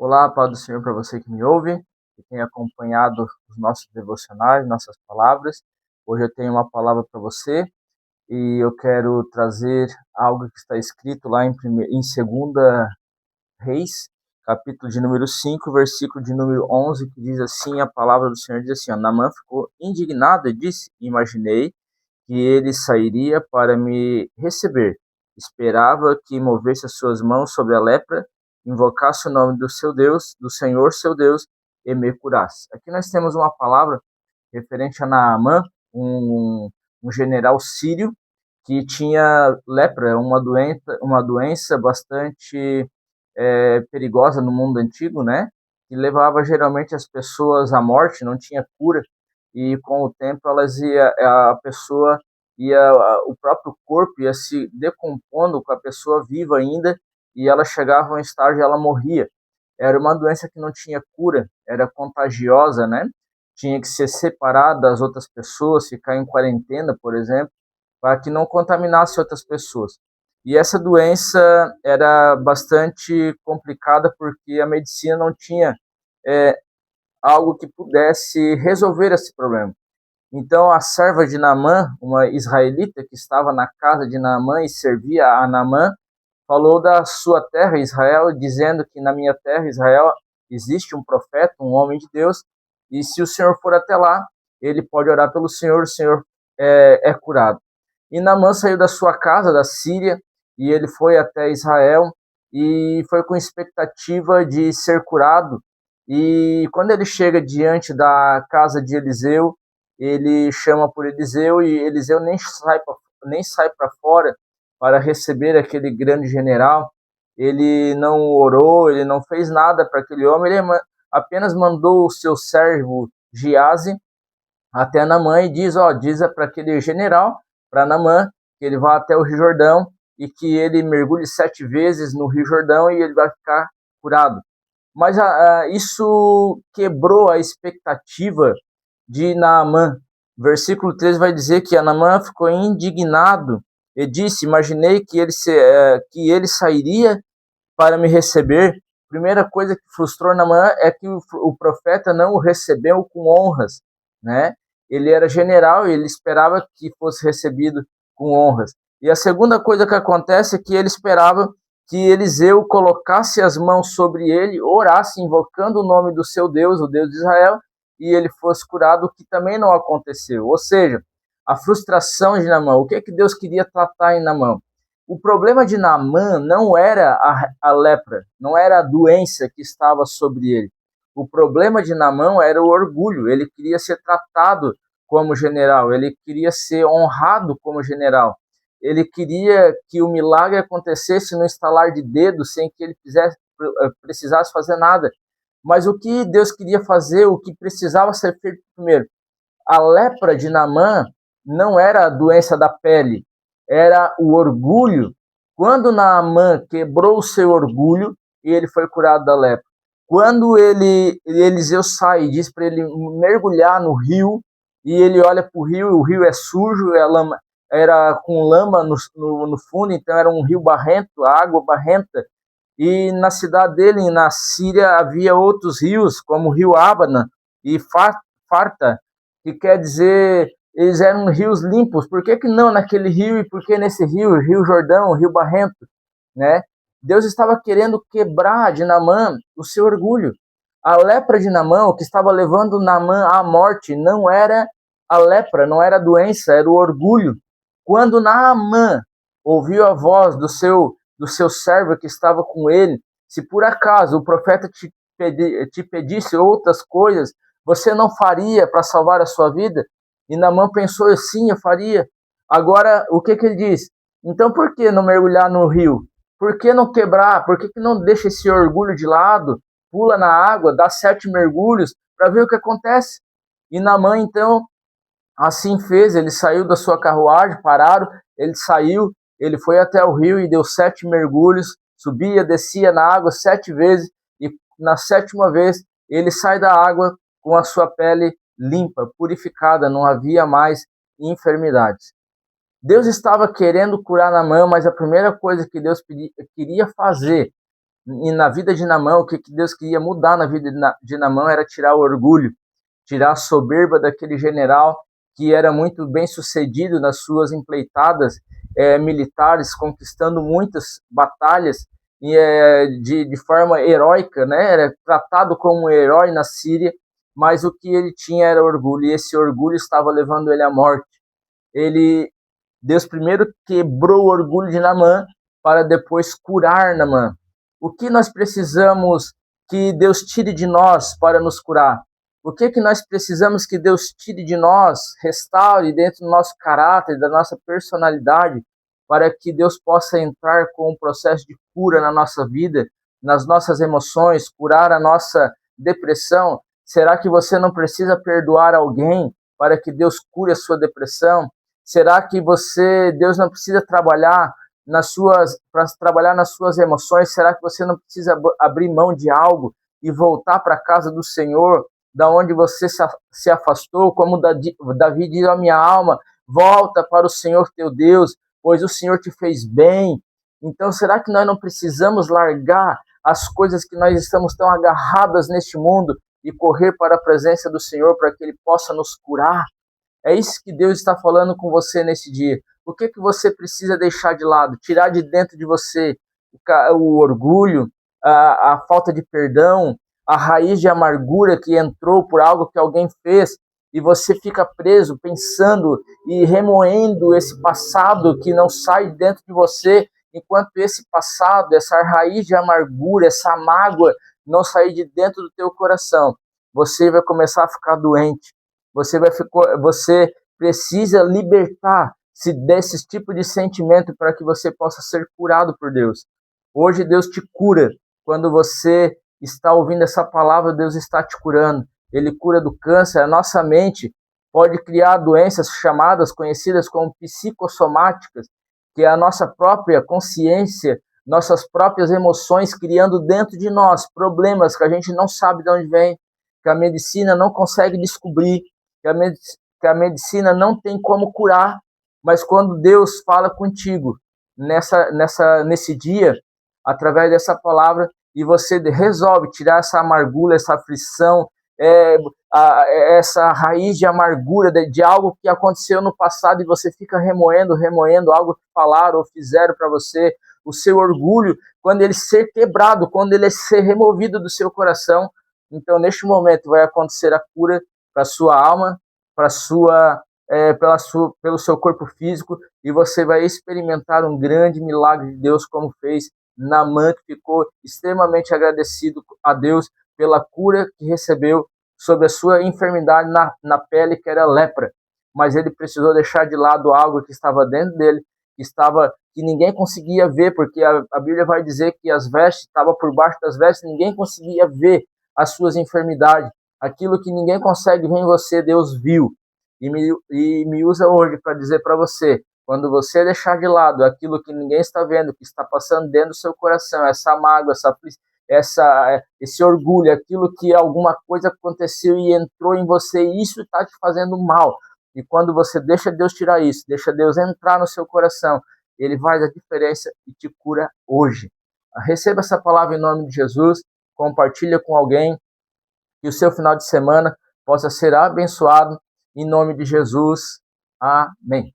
Olá, paz do Senhor para você que me ouve, que tem acompanhado os nossos devocionais, nossas palavras. Hoje eu tenho uma palavra para você e eu quero trazer algo que está escrito lá em 2 Reis, capítulo de número 5, versículo de número 11, que diz assim, a palavra do Senhor diz assim, ó, Naamã ficou indignado e disse, imaginei que ele sairia para me receber. Esperava que movesse as suas mãos sobre a lepra, invocasse o nome do seu Deus, do Senhor seu Deus, e me curasse. Aqui nós temos uma palavra referente a Naamã, um general sírio que tinha lepra, uma doença bastante perigosa no mundo antigo, né? Que levava geralmente as pessoas à morte, não tinha cura, e com o tempo a pessoa o próprio corpo ia se decompondo com a pessoa viva ainda, e ela chegava a um estágio e ela morria. Era uma doença que não tinha cura, era contagiosa, né? Tinha que ser separado das outras pessoas, ficar em quarentena, por exemplo, para que não contaminasse outras pessoas. E essa doença era bastante complicada porque a medicina não tinha é, algo que pudesse resolver esse problema. Então a serva de Naamã, uma israelita que estava na casa de Naamã e servia a Naamã, falou da sua terra, Israel, dizendo que na minha terra, Israel, existe um profeta, um homem de Deus, e se o Senhor for até lá, ele pode orar pelo Senhor, o Senhor é curado. E Naamã saiu da sua casa, da Síria, e ele foi até Israel, e foi com expectativa de ser curado. E quando ele chega diante da casa de Eliseu, ele chama por Eliseu, e Eliseu nem sai para fora para receber aquele grande general. Ele não orou, ele não fez nada para aquele homem, ele apenas mandou o seu servo Giazi até Naamã e diz para aquele general, para Naamã, que ele vá até o Rio Jordão e que ele mergulhe 7 vezes no Rio Jordão e ele vai ficar curado. Mas isso quebrou a expectativa de Naamã. Versículo 13 vai dizer que Naamã ficou indignado e disse, imaginei que ele sairia para me receber. Primeira coisa que frustrou Naamã é que o profeta não o recebeu com honras, né? Ele era general e ele esperava que fosse recebido com honras. E a segunda coisa que acontece é que ele esperava que Eliseu colocasse as mãos sobre ele, orasse, invocando o nome do seu Deus, o Deus de Israel, e ele fosse curado, o que também não aconteceu. Ou seja, a frustração de Naamã. O que é que Deus queria tratar em Naamã? O problema de Naamã não era a lepra, não era a doença que estava sobre ele. O problema de Naamã era o orgulho. Ele queria ser tratado como general, ele queria ser honrado como general. Ele queria que o milagre acontecesse no estalar de dedos, sem que ele precisasse fazer nada. Mas o que Deus queria fazer, o que precisava ser feito primeiro? A lepra de Naamã não era a doença da pele, era o orgulho. Quando Naamã quebrou o seu orgulho, ele foi curado da lepra. Quando Eliseu sai e diz para ele mergulhar no rio, e ele olha para o rio é sujo, era com lama no fundo, então era um rio barrento, água barrenta. E na cidade dele, na Síria, havia outros rios, como o rio Abana e Farta, que quer dizer, eles eram rios limpos. Por que não naquele rio e por que nesse rio, Rio Jordão, Rio Barrento, né? Deus estava querendo quebrar de Naamã o seu orgulho. A lepra de Naamã, o que estava levando Naamã à morte, não era a lepra, não era a doença, era o orgulho. Quando Naamã ouviu a voz do seu servo que estava com ele, se por acaso o profeta te pedisse outras coisas, você não faria para salvar a sua vida? E Naamã pensou, sim, eu faria. Agora, o que ele diz? Então, por que não mergulhar no rio? Por que não quebrar? Por que não deixa esse orgulho de lado? Pula na água, dá 7 mergulhos para ver o que acontece. E Naamã, então, assim fez. Ele saiu da sua carruagem, pararam, ele saiu, ele foi até o rio e deu 7 mergulhos, subia, descia na água 7 vezes, e na 7ª vez ele sai da água com a sua pele limpa, purificada, não havia mais enfermidades. Deus estava querendo curar Naamã, mas a primeira coisa que Deus queria fazer E na vida de Naamã, o que Deus queria mudar na vida de Naamã era tirar o orgulho, tirar a soberba daquele general que era muito bem sucedido nas suas empleitadas militares, conquistando muitas batalhas de forma heróica, né? Era tratado como um herói na Síria, mas o que ele tinha era orgulho, e esse orgulho estava levando ele à morte. Deus primeiro quebrou o orgulho de Naamã para depois curar Naamã. O que nós precisamos que Deus tire de nós para nos curar? O que nós precisamos que Deus tire de nós, restaure dentro do nosso caráter, da nossa personalidade, para que Deus possa entrar com um processo de cura na nossa vida, nas nossas emoções, curar a nossa depressão? Será que você não precisa perdoar alguém para que Deus cure a sua depressão? Será que Deus não precisa trabalhar para trabalhar nas suas emoções? Será que você não precisa abrir mão de algo e voltar para a casa do Senhor, da onde você se afastou? Como Davi diz: a minha alma, volta para o Senhor teu Deus, pois o Senhor te fez bem. Então, será que nós não precisamos largar as coisas que nós estamos tão agarradas neste mundo e correr para a presença do Senhor para que Ele possa nos curar? É isso que Deus está falando com você nesse dia. O que você precisa deixar de lado, tirar de dentro de você o orgulho, a falta de perdão, a raiz de amargura que entrou por algo que alguém fez, e você fica preso pensando e remoendo esse passado que não sai de dentro de você, enquanto esse passado, essa raiz de amargura, essa mágoa não sair de dentro do teu coração, você vai começar a ficar doente. Você precisa libertar-se desse tipo de sentimento para que você possa ser curado por Deus. Hoje Deus te cura. Quando você está ouvindo essa palavra, Deus está te curando. Ele cura do câncer. A nossa mente pode criar doenças conhecidas como psicossomáticas, que é a nossa própria consciência, nossas próprias emoções criando dentro de nós problemas que a gente não sabe de onde vem, que a medicina não consegue descobrir, que a medicina não tem como curar, mas quando Deus fala contigo nesse dia, através dessa palavra, e você resolve tirar essa amargura, essa aflição, essa raiz de amargura de algo que aconteceu no passado, e você fica remoendo algo que falaram ou fizeram para você, o seu orgulho, quando ele ser quebrado, quando ele ser removido do seu coração, então neste momento vai acontecer a cura para a sua alma, pelo seu corpo físico, e você vai experimentar um grande milagre de Deus, como fez Naamã, que ficou extremamente agradecido a Deus pela cura que recebeu sobre a sua enfermidade na pele, que era lepra. Mas ele precisou deixar de lado algo que estava dentro dele, que ninguém conseguia ver, porque a Bíblia vai dizer que as vestes estavam por baixo das vestes, ninguém conseguia ver as suas enfermidades. Aquilo que ninguém consegue ver em você, Deus viu. E me usa hoje para dizer para você, quando você deixar de lado aquilo que ninguém está vendo, que está passando dentro do seu coração, essa mágoa, esse orgulho, aquilo que alguma coisa aconteceu e entrou em você, isso está te fazendo mal. E quando você deixa Deus tirar isso, deixa Deus entrar no seu coração, Ele faz a diferença e te cura hoje. Receba essa palavra em nome de Jesus, compartilha com alguém, que o seu final de semana possa ser abençoado em nome de Jesus. Amém.